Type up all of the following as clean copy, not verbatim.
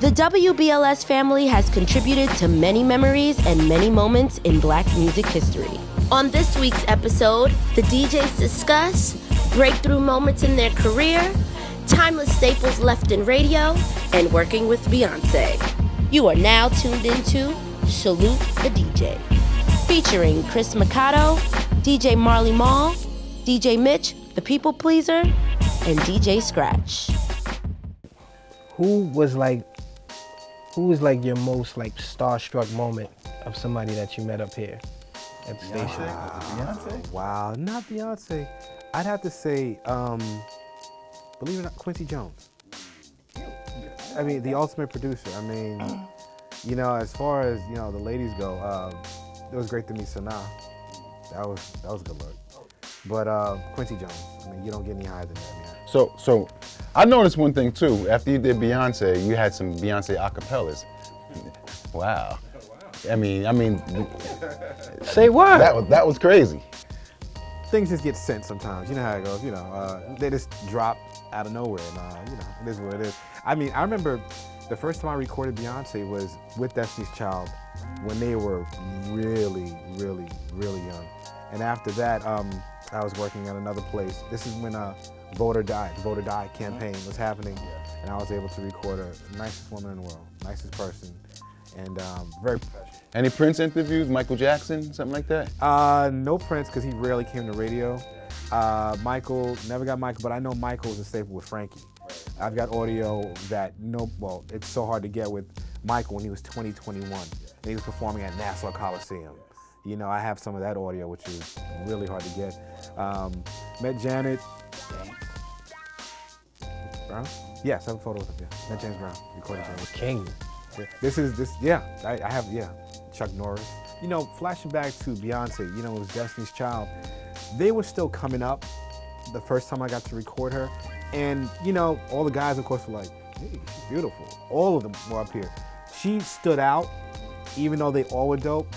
The WBLS family has contributed to many memories and many moments in Black music history. On this week's episode, the DJs discuss breakthrough moments in their career, timeless staples left in radio, and working with Beyoncé. You are now tuned into Salute the DJ, featuring Chris Mikado, DJ Marley Marl, DJ Mitch, the People Pleaser, and DJ Scratch. Who was like your most like starstruck moment of somebody that you met up here at the station? Beyonce? Wow, not Beyonce. I'd have to say, believe it or not, Quincy Jones. I mean, the ultimate producer. I mean, you know, as far as, you know, the ladies go, it was great to meet Sanaa. That was a good look. But Quincy Jones, I mean, you don't get any higher than that, man. So I noticed one thing too. After you did Beyonce, you had some Beyonce acapellas. Wow. I mean, Say what? That was crazy. Things just get sent sometimes. You know how it goes. You know, they just drop out of nowhere, and you know, it is what it is. I mean, I remember the first time I recorded Beyonce was with Destiny's Child when they were really, really, really young. And after that, I was working at another place. This is when Vote or Die, the Vote or Die campaign was happening, and I was able to record her, nicest woman in the world, nicest person, and very professional. Any Prince interviews? Michael Jackson, something like that? No Prince, because he rarely came to radio. Michael, never got Michael, but I know Michael was a staple with Frankie. I've got audio that, well, it's so hard to get with Michael when he was 21, and he was performing at Nassau Coliseum. You know, I have some of that audio, which is really hard to get. Met Janet Brown? Yes, I have a photo with him, yeah. Met James Brown, recording James. King. Yeah. I have, Chuck Norris. You know, flashing back to Beyonce, you know, it was Destiny's Child. They were still coming up the first time I got to record her. And, you know, all the guys, of course, were like, hey, she's beautiful. All of them were up here. She stood out, even though they all were dope.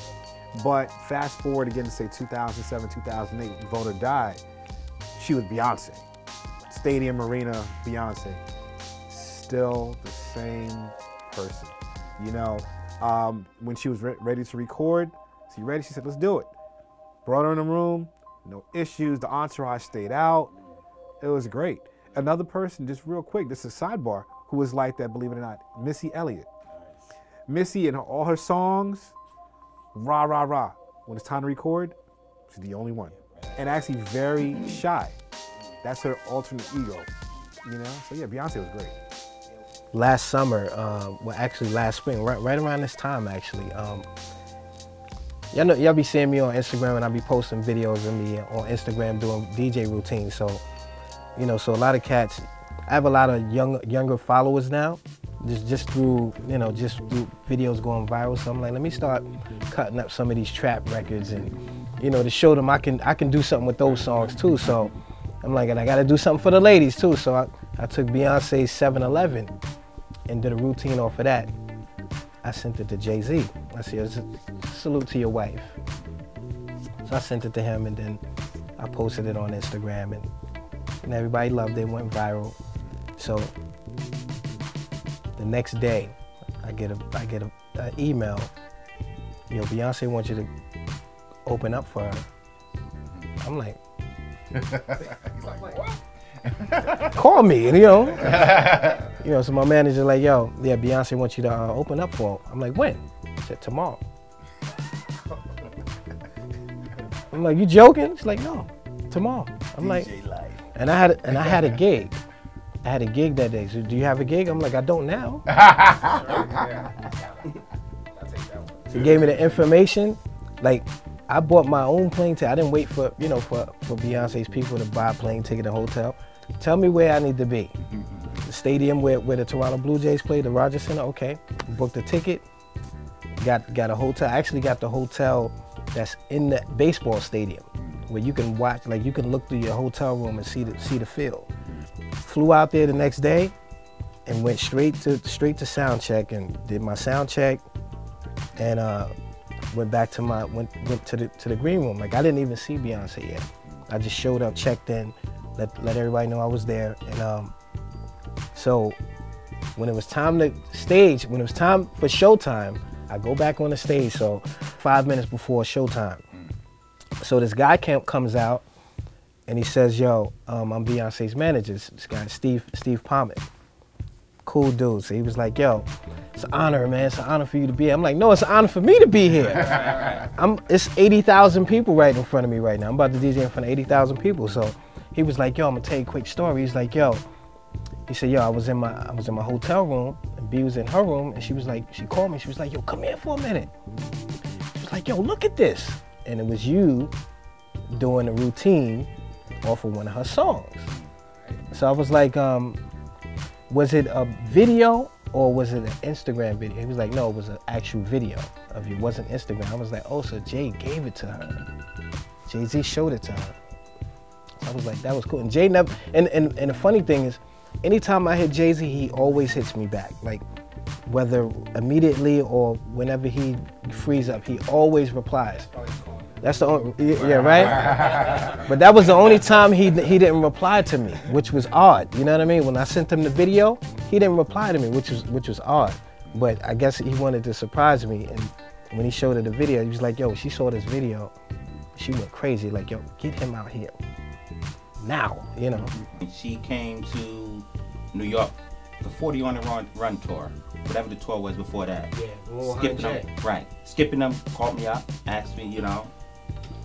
But fast forward again to say 2007, 2008, Vote or Die, she was Beyonce. Stadium Arena Beyonce. Still the same person. You know, when she was ready to record, so you ready? She said, let's do it. Brought her in the room, no issues. The entourage stayed out. It was great. Another person, just real quick, this is a sidebar, who was like that, believe it or not, Missy Elliott. Missy and all her songs, rah, rah, rah. When it's time to record, she's the only one. And actually very shy. That's her alternate ego, you know? So yeah, Beyonce was great. Last summer, well actually last spring, right around this time actually, y'all be seeing me on Instagram, and I be posting videos of me on Instagram doing DJ routines. So, you know, so a lot of cats, I have a lot of younger followers now, just through, you know, just through videos going viral. So I'm like, let me start cutting up some of these trap records, and, you know, to show them I can do something with those songs too. So I'm like, and I gotta do something for the ladies too. So I took Beyonce's 7-Eleven and did a routine off of that. I sent it to Jay-Z. I said, salute to your wife. So I sent it to him, and then I posted it on Instagram, and everybody loved it, went viral. So the next day, I get an email, yo, Beyonce wants you to open up for her. I'm like, call me, and you know, so my manager like, yo, yeah, Beyonce wants you to open up for her. I'm like, when? He said, tomorrow. I'm like, you joking? She's like, no, tomorrow. I'm like, and I had a gig. I had a gig that day. So do you have a gig? I'm like, I don't now. He gave me the information. Like, I bought my own plane ticket. I didn't wait for, you know, for Beyonce's people to buy a plane ticket and hotel. Tell me where I need to be. The stadium where the Toronto Blue Jays play, the Rogers Center, okay. Booked a ticket, got a hotel. I actually got the hotel that's in the baseball stadium, where you can watch, like you can look through your hotel room and see the field. Flew out there the next day and went straight to sound check, and did my sound check, and went back to went to the green room. Like, I didn't even see Beyonce yet. I just showed up, checked in, let everybody know I was there, and so When it was time to stage, when it was time for showtime, I go back on the stage, so 5 minutes before showtime. So this guy comes out, and he says, yo, I'm Beyonce's manager, this guy, Steve Palmer. Cool dude. So he was like, yo, it's an honor, man. It's an honor for you to be here. I'm like, no, it's an honor for me to be here. It's 80,000 people right in front of me right now. I'm about to DJ in front of 80,000 people. So he was like, yo, I'm gonna tell you a quick story. He's like, yo, he said, yo, I was in my hotel room, and B was in her room, and she was like, she called me, she was like, yo, come here for a minute. She was like, yo, look at this. And it was you doing a routine off of one of her songs. So I was like, was it a video or was it an Instagram video? He was like, no, it was an actual video of you. It wasn't Instagram. I was like, oh, so Jay gave it to her. Jay-Z showed it to her. So I was like, that was cool. And Jay never, and the funny thing is, anytime I hit Jay-Z, he always hits me back. Like, whether immediately or whenever he frees up, he always replies. That's the only, yeah, right? But that was the only time he didn't reply to me, which was odd. You know what I mean? When I sent him the video, he didn't reply to me, which was odd. But I guess he wanted to surprise me, and when he showed her the video, he was like, yo, she saw this video, she went crazy, like, yo, get him out here now, you know. She came to New York, the 40 on the run tour, whatever the tour was before that. Yeah, skipping them, right? Skipping them, called me up, asked me, you know,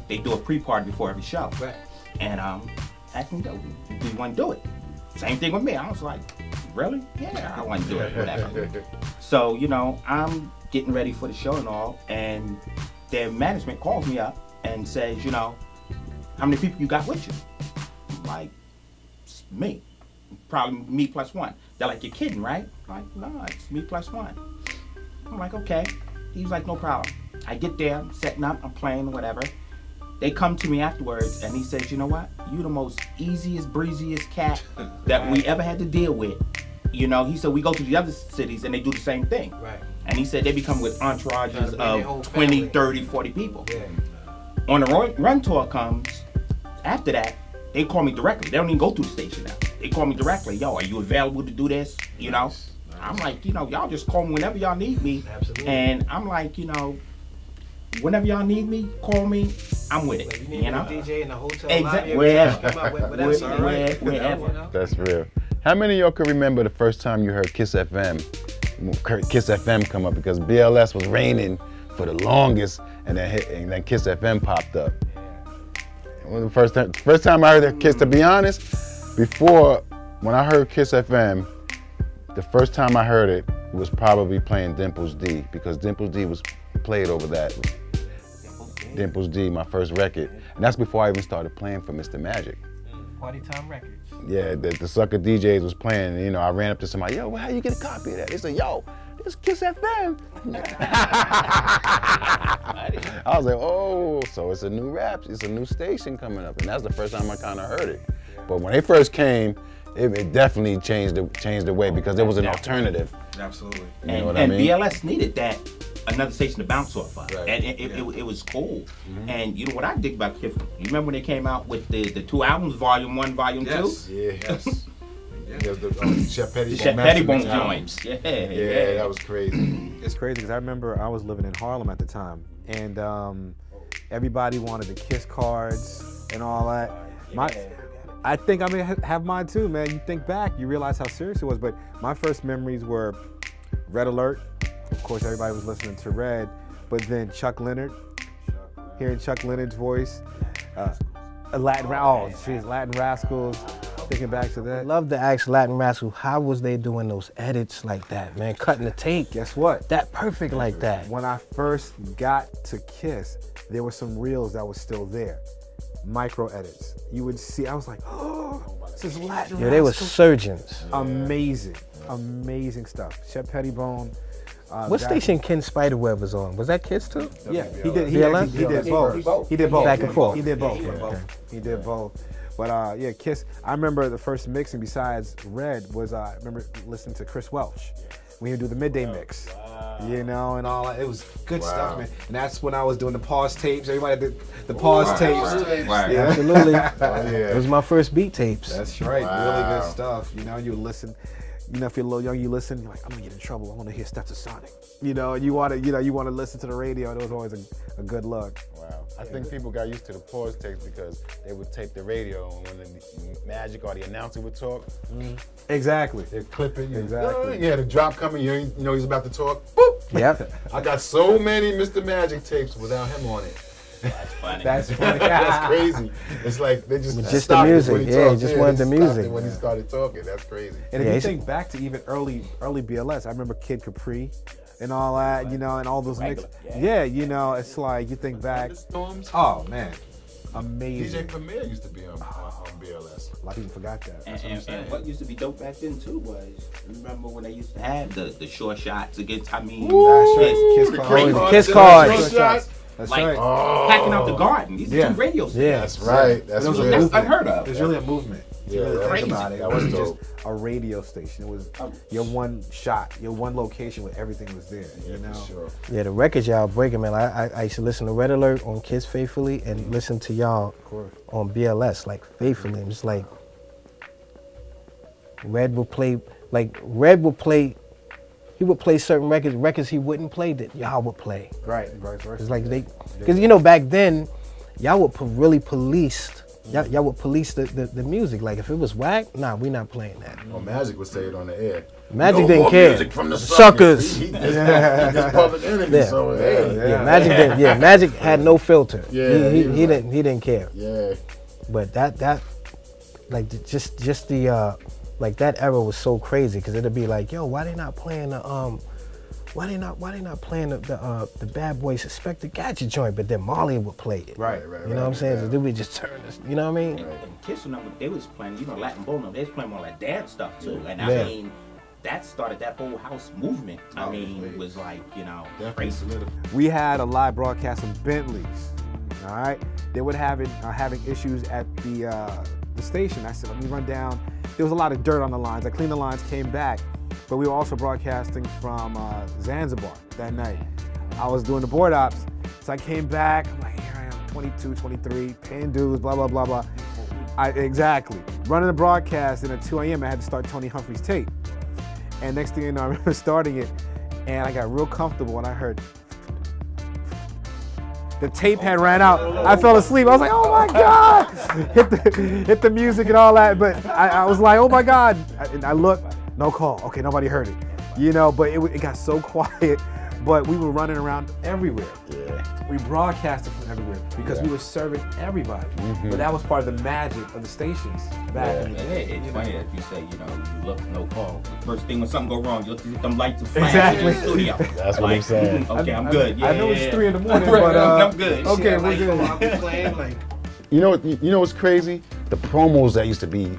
they do a pre-party before every show, right? And asked me, do you want to do it? Same thing with me. I was like, really? Yeah, I want to do it, whatever. So, you know, I'm getting ready for the show and all, and their management calls me up and says, you know, how many people you got with you? I'm like, it's me. Probably me plus one. They're like, you're kidding, right? I'm like, no, it's me plus one. I'm like, okay. He's like, no problem. I get there, I'm setting up, I'm playing, whatever. They come to me afterwards, and he says, you know what? You the most easiest, breeziest cat that we ever had to deal with. You know, he said, we go to the other cities, and they do the same thing. Right. And he said they become with entourages of 20, 30, 40 people. Yeah. On the run tour comes, after that, they call me directly. They don't even go to the station now. They call me directly. Yo, are you available to do this? You know? Nice. I'm like, you know, y'all just call me whenever y'all need me. Absolutely. And I'm like, you know, whenever y'all need me, call me. I'm with it. Like, you need know? a DJ in the hotel exactly. lobby. Wherever. That's real. How many of y'all can remember the first time you heard Kiss FM come up? Because BLS was reigning for the longest, and then Kiss FM popped up. Well, the first time I heard that Kiss, to be honest, when I heard Kiss FM, the first time I heard it was probably playing Dimples D, because Dimples D was played over that. Dimples D, my first record. And that's before I even started playing for Mr. Magic. Party Time Records. Yeah, the sucker DJs was playing, and, you know, I ran up to somebody, yo, well, how you get a copy of that? They said, yo, this is Kiss FM. I was like, oh, so it's a new rap, it's a new station coming up, and that's the first time I kind of heard it. But when they first came, it definitely changed the way, because there was an alternative. Absolutely. You know what I mean? BLS needed that, another station to bounce off of. Right. And it was cool. Mm-hmm. And you know what I dig about Kiss? You remember when they came out with the 2 albums, Volume 1, Volume 2? Yes. Yeah. Yes. There's the Chef Pettibone joints. Yeah, that was crazy. It's crazy because I remember I was living in Harlem at the time, and everybody wanted the Kiss cards and all that. I think I'm gonna have mine too, man. You think back, you realize how serious it was. But my first memories were Red Alert. Of course, everybody was listening to Red, but then Chuck Leonard, hearing Chuck Leonard's voice, Latin Rascals. Thinking back to that. I love to ask Latin Rascal, how was they doing those edits like that, man? Cutting the tape. Guess what? That perfect like that. When I first got to Kiss, there were some reels that was still there. Micro edits. You would see, I was like, oh, this is Latin Rascal. Yeah, they were surgeons. Amazing, amazing stuff. Shep Pettibone. What station Ken Spiderweb was on? Was that Kiss too? Yeah, he did. He did both. He did both. Back and forth. He did both. Okay. He did both. But yeah, Kiss. I remember the first mixing besides Red was I remember listening to Chris Welch. We would do the midday mix, you know, and all that. It was good stuff, man. And that's when I was doing the pause tapes. Everybody did the pause tapes. Right. Yeah. Absolutely. It was my first beat tapes. That's right. Really good stuff. You know, you would listen. You know, if you're a little young, you listen, you're like, I'm gonna get in trouble. I want to hear Steps of Sonic. You know, and you want to listen to the radio. And it was always a good look. Wow. I think people got used to the pause tapes because they would tape the radio, and when the Magic or the announcer would talk, Exactly. they'd clip it. Exactly. Yeah, the drop coming, you know he's about to talk. Boop. Yep. I got so many Mr. Magic tapes without him on it. That's funny. That's funny. That's crazy. It's like they just Just stopped the it when music. he Yeah, talked. just wanted they the stopped music. it when he started talking. That's crazy. And Yeah, if you it's- think back to even early BLS, I remember Kid Capri and all that, you know, and all those mix. Regular, Yeah, you know, it's like you think back. Storms. Oh man, amazing. DJ Premier used to be on BLS. A lot of people forgot that. And what used to be dope back then too was, remember when they used to have the short shots against, I mean, That's right. kids, Kiss crazy. cards. Kiss cards. Shots. That's Like right. packing out the garden. These are Yeah. two radio stations. Yeah. That's right. That's It was a real. That's movement. unheard of. There's really a movement. Yeah, Really that's think crazy. about it. It That was wasn't just dope. a radio station. It was your one shot, your one location where everything was there. You know. For sure. Yeah, the records y'all breaking, man. I used to listen to Red Alert on Kids Faithfully and listen to y'all course. on BLS, like faithfully. I'm just like, Red would play, he would play certain records he wouldn't play that y'all would play. Right. Vice versa. It's like because you know back then, y'all would really police, y'all would police the music. Like if it was whack, nah, we not playing that. Well, Magic would say it on the air. Magic No didn't more care. music from the Suckers. He just public enemy. Yeah. So hey, Yeah, Magic didn't. Yeah, Magic had no filter. Yeah, he he was didn't care. yeah. But that like just the like that era was so crazy because it'd be like, yo, why they not playing the why they not playing the Bad Boy Suspected Gadget joint? But then Marley would play it. Right. You know what I'm saying? So then we just turn this. You know what I mean? And Kiss, they was playing, you know, Latin Bono. They was playing more like dance stuff too. And Yeah. I mean, that started that whole house movement. I mean, it was like, you know, crazy. We had a live broadcast of Bentleys. All right, they would having issues at the station. I said, let me run down. There was a lot of dirt on the lines. I cleaned the lines, came back, but we were also broadcasting from Zanzibar that night. I was doing the board ops, so I came back. I'm like, here I am, 22, 23, paying dues, blah blah blah blah. Exactly running the broadcast, and at 2 a.m. I had to start Tony Humphrey's tape. And next thing you know, I remember starting it, and I got real comfortable when I heard the tape had ran out. I fell asleep. I was like, oh my God! hit the music and all that. But I was like, oh my God! And I looked, no call. Okay, nobody heard it. You know, but it got so quiet. But we were running around everywhere. Yeah. We broadcasted from everywhere because we were serving everybody. But that was part of the magic of the stations back in the Yeah, day. it's funny that you say, you know, you look, no call. First thing when something go wrong, you'll see them lights are flashing Exactly. in the studio. That's what I'm saying. Okay, I'm good. Yeah, I know yeah, it's yeah. 3 in the morning, Right, but I'm good. okay, Shit, we're like, good. I'll be playing, like, You know what's crazy? The promos that used to be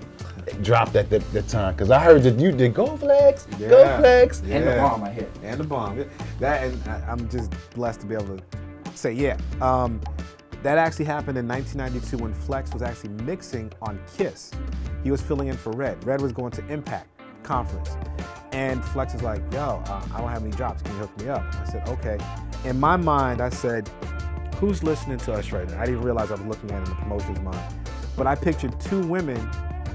dropped at the time. Because I heard that you did Go Flex, Go Yeah. Flex. and the bomb I hit. And the bomb. That, and I'm just blessed to be able to say, yeah. That actually happened in 1992 when Flex was actually mixing on Kiss. He was filling in for Red. Red was going to Impact Conference. And Flex was like, yo, I don't have any drops. Can you hook me up? I said, okay. In my mind, I said, who's listening to us right now? I didn't realize I was looking at it in the promotion's mind. But I pictured 2 women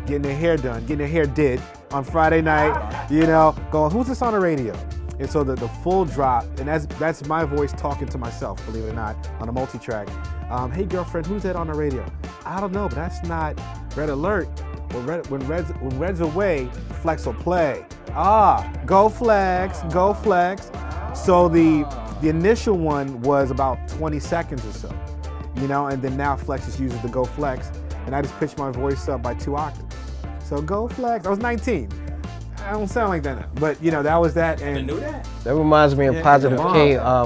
getting their hair done, getting their hair did on Friday night, you know, going, who's this on the radio? And so the full drop, and that's my voice talking to myself, believe it or not, on a multi-track. Hey girlfriend, who's that on the radio? I don't know, but that's not Red Alert. When Red's away, Flex will play. Go Flex, go Flex. So the initial one was about 20 seconds or so, you know, and then now Flex just uses the Go Flex, and I just pitched my voice up by 2 octaves. So Go Flex, I was 19. I don't sound like that now, but you know, that was that. I And knew that. That reminds me of Yeah, Positive Bomb.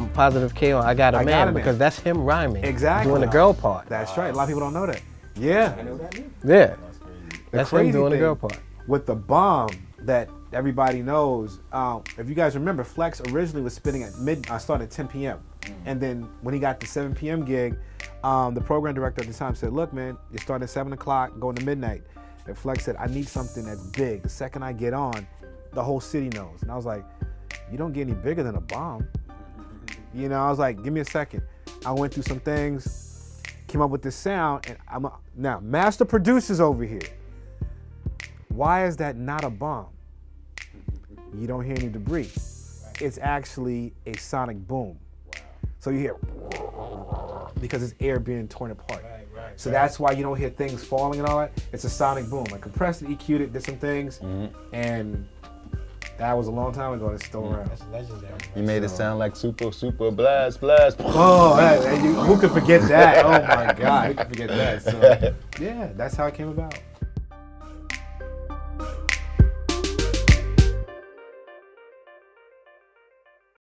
K. Positive K on I Got a I Got Man a Man. because that's him rhyming. Exactly. Doing the girl part. that's right, a lot of people don't know that. Yeah. I know that. Yeah. Yeah. That's him crazy doing the thing- girl part. With the bomb that everybody knows, if you guys remember, Flex originally was spinning at started at 10 p.m. And then when he got the 7 p.m. gig, the program director at the time said, look, man, you start at 7 o'clock, going to midnight. And Flex said, I need something that's big. The second I get on, the whole city knows. And I was like, you don't get any bigger than a bomb. You know, I was like, give me a second. I went through some things, came up with this sound, and now, master producers over here. Why is that not a bomb? you don't hear any debris. It's actually a sonic boom. So you hear because it's air being torn apart. So that's why you don't hear things falling and all that. It's a sonic boom. I compressed it, EQ'd it, did some things, and that was a long time ago. It's still around. That's legendary. You made it sound like super blast. Oh, who could forget that? Oh my God, who could forget that? So yeah, that's how it came about.